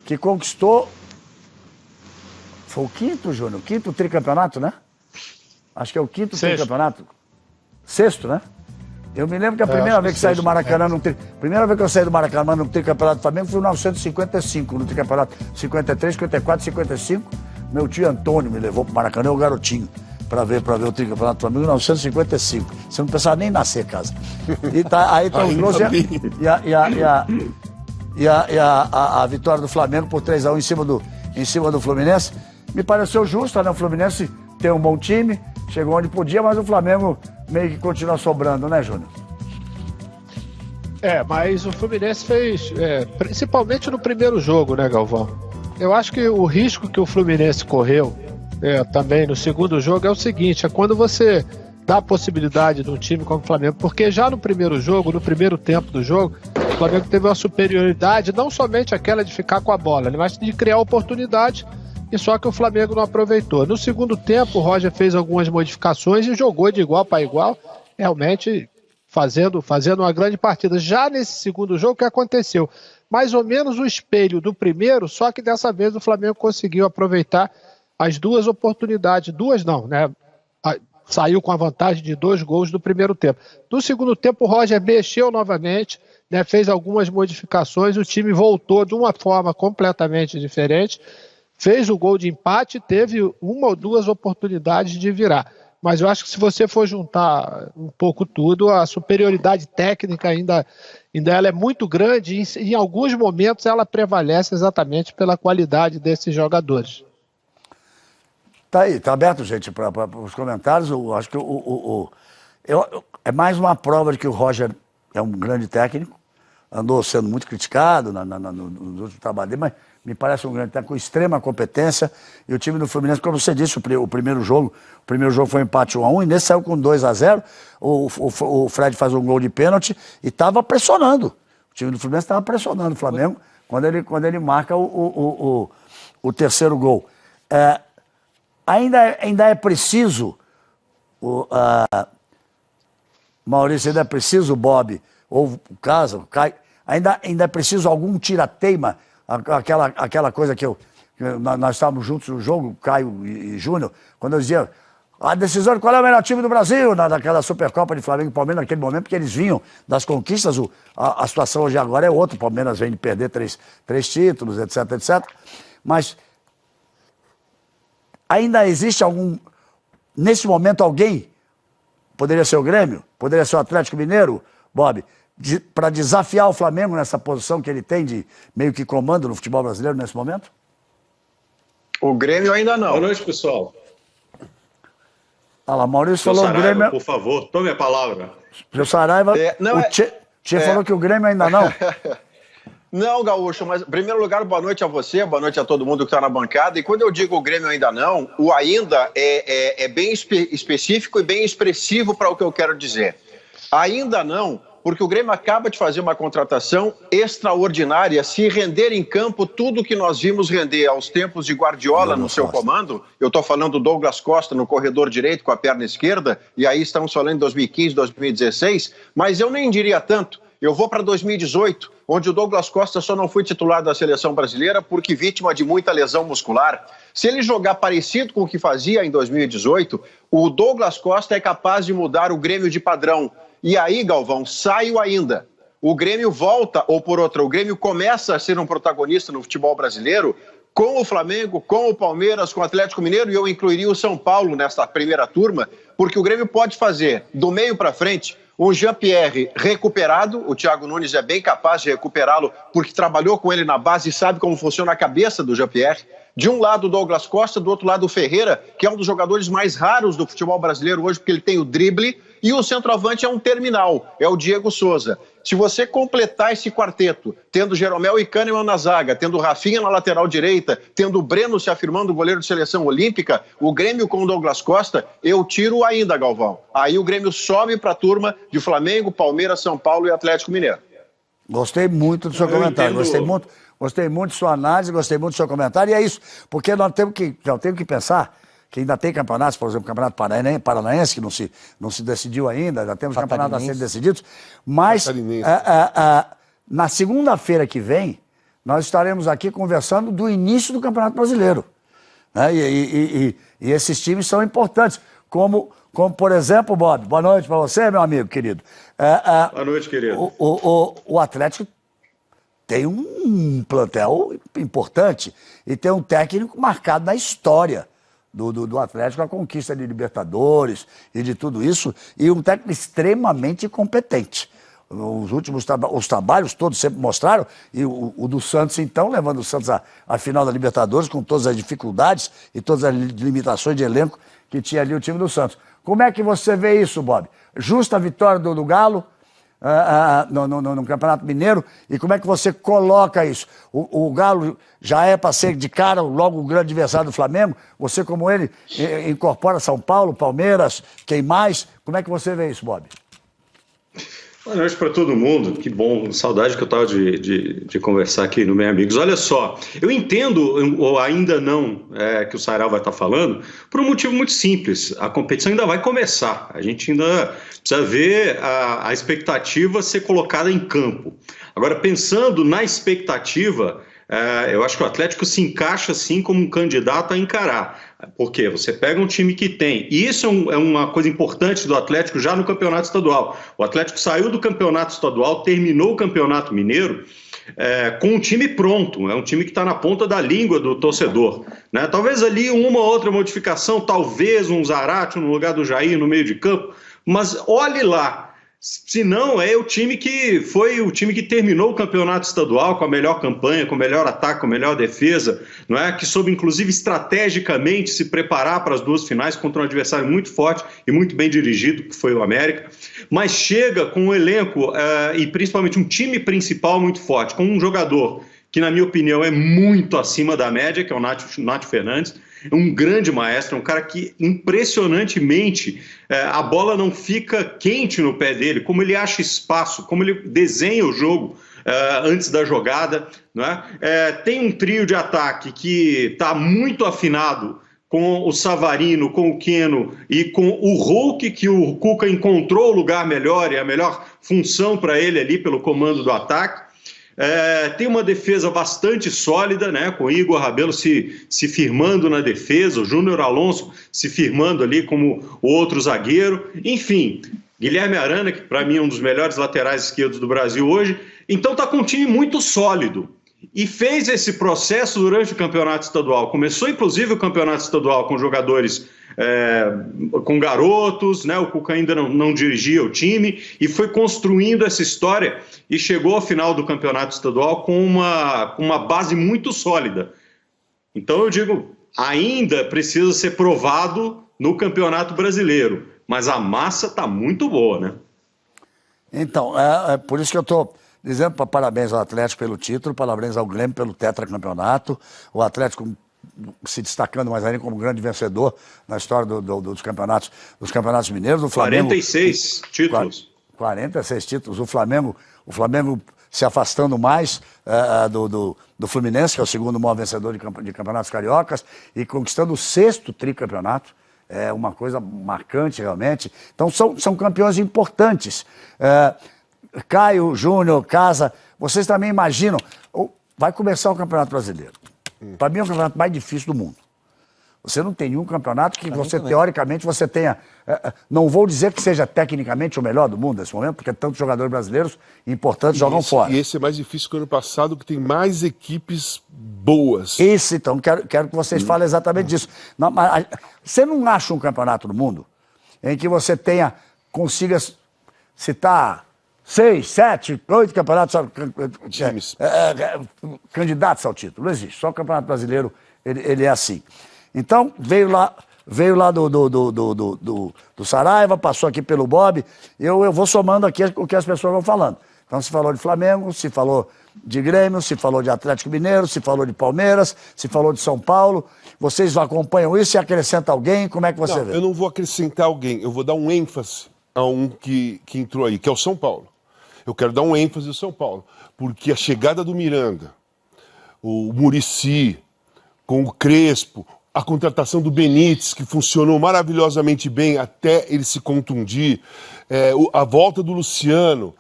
que conquistou... Foi o quinto, Júnior? O quinto tricampeonato, né? Acho que é o quinto tricampeonato. Sexto, né? Eu me lembro que a primeira vez que saí do Maracanã, primeira vez que eu saí do Maracanã no tricampeonato do Flamengo foi em 1955, no tricampeonato 53, 54, 55. Meu tio Antônio me levou pro Maracanã, o garotinho, para ver o tricampeonato do Flamengo em 1955. Você não pensava nem nascer, casa. E aí tá os gols e a vitória do Flamengo por 3-1 em cima do Fluminense. Me pareceu justo, né? O Fluminense tem um bom time, chegou onde podia, mas o Flamengo meio que continua sobrando, né, Júnior? Mas o Fluminense fez, principalmente no primeiro jogo, né, Galvão? Eu acho que o risco que o Fluminense correu também no segundo jogo é o seguinte, é quando você dá a possibilidade de um time como o Flamengo, porque já no primeiro jogo, no primeiro tempo do jogo, o Flamengo teve uma superioridade, não somente aquela de ficar com a bola, mas de criar oportunidade, e só que o Flamengo não aproveitou. No segundo tempo, o Roger fez algumas modificações e jogou de igual para igual, realmente fazendo uma grande partida. Já nesse segundo jogo, o que aconteceu? Mais ou menos o espelho do primeiro, só que dessa vez o Flamengo conseguiu aproveitar as duas oportunidades. Duas não, né? Saiu com a vantagem de 2 gols do primeiro tempo. No segundo tempo, o Roger mexeu novamente, né? Fez algumas modificações, o time voltou de uma forma completamente diferente, fez o gol de empate, teve uma ou duas oportunidades de virar. Mas eu acho que se você for juntar um pouco tudo, a superioridade técnica ainda ela é muito grande e em alguns momentos ela prevalece exatamente pela qualidade desses jogadores. Tá aí, tá aberto, gente, para os comentários. Eu acho que é mais uma prova de que o Roger é um grande técnico, andou sendo muito criticado nos últimos trabalhos dele, mas me parece um grande técnico com extrema competência. E o time do Fluminense, como você disse, o primeiro jogo foi um empate 1-1, e nesse saiu com 2-0. O Fred faz um gol de pênalti e estava pressionando. O time do Fluminense estava pressionando o Flamengo quando ele marca o terceiro gol. Ainda é preciso, Maurício, ainda é preciso, Bob, ou o Casa, o Caio, ainda é preciso algum tira-teima, aquela coisa que nós estávamos juntos no jogo, Caio e Júnior, quando eu dizia a decisão de qual é o melhor time do Brasil, naquela Supercopa de Flamengo e Palmeiras, naquele momento, porque eles vinham das conquistas, a situação hoje agora é outra, o Palmeiras vem de perder três títulos, etc, etc. Mas ainda existe nesse momento alguém, poderia ser o Grêmio, poderia ser o Atlético Mineiro, Bob, para desafiar o Flamengo nessa posição que ele tem de meio que comando no futebol brasileiro nesse momento? O Grêmio ainda não. Boa noite, pessoal. Olha lá, Maurício Seu falou Saraiva, o Grêmio... por favor, tome a palavra. Seu Saraiva, Tchê falou que o Grêmio ainda não. Não, Gaúcho, mas em primeiro lugar, boa noite a você, boa noite a todo mundo que está na bancada. E quando eu digo o Grêmio ainda não, o ainda é bem específico e bem expressivo para o que eu quero dizer. Ainda não, porque o Grêmio acaba de fazer uma contratação extraordinária, se render em campo tudo que nós vimos render aos tempos de Guardiola no seu comando. Eu estou falando do Douglas Costa no corredor direito com a perna esquerda, e aí estamos falando em 2015, 2016, mas eu nem diria tanto. Eu vou para 2018, onde o Douglas Costa só não foi titular da seleção brasileira porque vítima de muita lesão muscular. Se ele jogar parecido com o que fazia em 2018, o Douglas Costa é capaz de mudar o Grêmio de padrão. E aí, Galvão, saio ainda. O Grêmio volta, ou por outra, o Grêmio começa a ser um protagonista no futebol brasileiro com o Flamengo, com o Palmeiras, com o Atlético Mineiro, e eu incluiria o São Paulo nesta primeira turma, porque o Grêmio pode fazer, do meio para frente, um Jean-Pierre recuperado. O Thiago Nunes é bem capaz de recuperá-lo, porque trabalhou com ele na base e sabe como funciona a cabeça do Jean-Pierre. De um lado o Douglas Costa, do outro lado o Ferreira, que é um dos jogadores mais raros do futebol brasileiro hoje, porque ele tem o drible, e o centroavante é um terminal, é o Diego Souza. Se você completar esse quarteto, tendo Jeromel e Kahneman na zaga, tendo Rafinha na lateral direita, tendo o Breno se afirmando goleiro de seleção olímpica, o Grêmio com o Douglas Costa, eu tiro ainda, Galvão. Aí o Grêmio sobe para a turma de Flamengo, Palmeiras, São Paulo e Atlético Mineiro. Gostei muito do seu comentário, gostei muito de sua análise, gostei muito do seu comentário, e é isso, porque nós temos que pensar que ainda tem campeonatos, por exemplo, o Campeonato Paranaense, que não se decidiu ainda, já temos campeonatos a serem decididos, mas na segunda-feira que vem, nós estaremos aqui conversando do início do Campeonato Brasileiro. Né? E esses times são importantes. Como, por exemplo, Bob, boa noite para você, meu amigo querido. Boa noite, querido. O Atlético tem um plantel importante e tem um técnico marcado na história do Atlético, a conquista de Libertadores e de tudo isso, e um técnico extremamente competente. Os últimos os trabalhos todos sempre mostraram, e o do Santos, então, levando o Santos à final da Libertadores, com todas as dificuldades e todas as limitações de elenco que tinha ali o time do Santos. Como é que você vê isso, Bob? Justa a vitória do Galo no Campeonato Mineiro, e como é que você coloca isso? O Galo já é para ser de cara logo o grande adversário do Flamengo, você como ele incorpora São Paulo, Palmeiras, quem mais? Como é que você vê isso, Bob? Boa noite para todo mundo, que bom, saudade que eu estava de conversar aqui no Meus Amigos. Olha só, eu entendo, ou ainda não, que o Saraiva vai estar falando, por um motivo muito simples, a competição ainda vai começar, a gente ainda precisa ver a expectativa ser colocada em campo. Agora, pensando na expectativa, eu acho que o Atlético se encaixa sim como um candidato a encarar. Porque você pega um time que tem, e isso é uma coisa importante do Atlético já no campeonato estadual. O Atlético saiu do campeonato estadual, terminou o campeonato mineiro com um time pronto, é um time que está na ponta da língua do torcedor. Né? Talvez ali uma ou outra modificação, talvez um Zarate no lugar do Jair no meio de campo, mas olhe lá. Se não, é o time que foi o time que terminou o campeonato estadual com a melhor campanha, com o melhor ataque, com a melhor defesa, não é? Que soube, inclusive, estrategicamente se preparar para as duas finais contra um adversário muito forte e muito bem dirigido, que foi o América, mas chega com um elenco e principalmente um time principal muito forte, com um jogador que, na minha opinião, é muito acima da média, que é o Nath Fernandes. É um grande maestro, é um cara que impressionantemente a bola não fica quente no pé dele, como ele acha espaço, como ele desenha o jogo antes da jogada. Não é? Tem um trio de ataque que está muito afinado com o Savarino, com o Keno e com o Hulk, que o Cuca encontrou o lugar melhor e a melhor função para ele ali pelo comando do ataque. Tem uma defesa bastante sólida, né, com o Igor Rabelo se firmando na defesa, o Júnior Alonso se firmando ali como o outro zagueiro, enfim, Guilherme Arana, que para mim é um dos melhores laterais esquerdos do Brasil hoje, então está com um time muito sólido. E fez esse processo durante o campeonato estadual. Começou, inclusive, o campeonato estadual com jogadores, com garotos, né? O Cuca ainda não dirigia o time, e foi construindo essa história e chegou ao final do campeonato estadual com uma base muito sólida. Então, eu digo, ainda precisa ser provado no Campeonato Brasileiro, mas a massa está muito boa, né? Então, por isso que eu estou dizendo parabéns ao Atlético pelo título, parabéns ao Grêmio pelo tetracampeonato, o Atlético se destacando mais ainda como grande vencedor na história dos campeonatos mineiros. O Flamengo, 46 títulos. 46 títulos. O Flamengo se afastando mais do Fluminense, que é o segundo maior vencedor de campeonatos cariocas, e conquistando o 6º tricampeonato. É uma coisa marcante, realmente. Então, são campeões importantes. Caio, Júnior, Casa, vocês também imaginam, vai começar o Campeonato Brasileiro. Para mim é o campeonato mais difícil do mundo. Você não tem nenhum campeonato que você, teoricamente, você tenha... não vou dizer que seja tecnicamente o melhor do mundo nesse momento, porque tantos jogadores brasileiros importantes jogam fora. E esse é mais difícil que o ano passado, que tem mais equipes boas. Isso, então, quero que vocês falem exatamente disso. Não, mas, você não acha um campeonato do mundo em que você consiga citar 6, 7, 8 campeonatos candidatos ao título? Não existe. Só o Campeonato Brasileiro ele é assim. Então, veio lá do Saraiva, passou aqui pelo Bob, eu vou somando aqui o que as pessoas vão falando. Então, se falou de Flamengo, se falou de Grêmio, se falou de Atlético Mineiro, se falou de Palmeiras, se falou de São Paulo. Vocês acompanham isso e acrescenta alguém? Como é que você vê? Eu não vou acrescentar alguém, eu vou dar um ênfase a um que entrou aí, que é o São Paulo. Eu quero dar um ênfase ao São Paulo, porque a chegada do Miranda, o Muricy, com o Crespo, a contratação do Benítez, que funcionou maravilhosamente bem até ele se contundir, a volta do Luciano,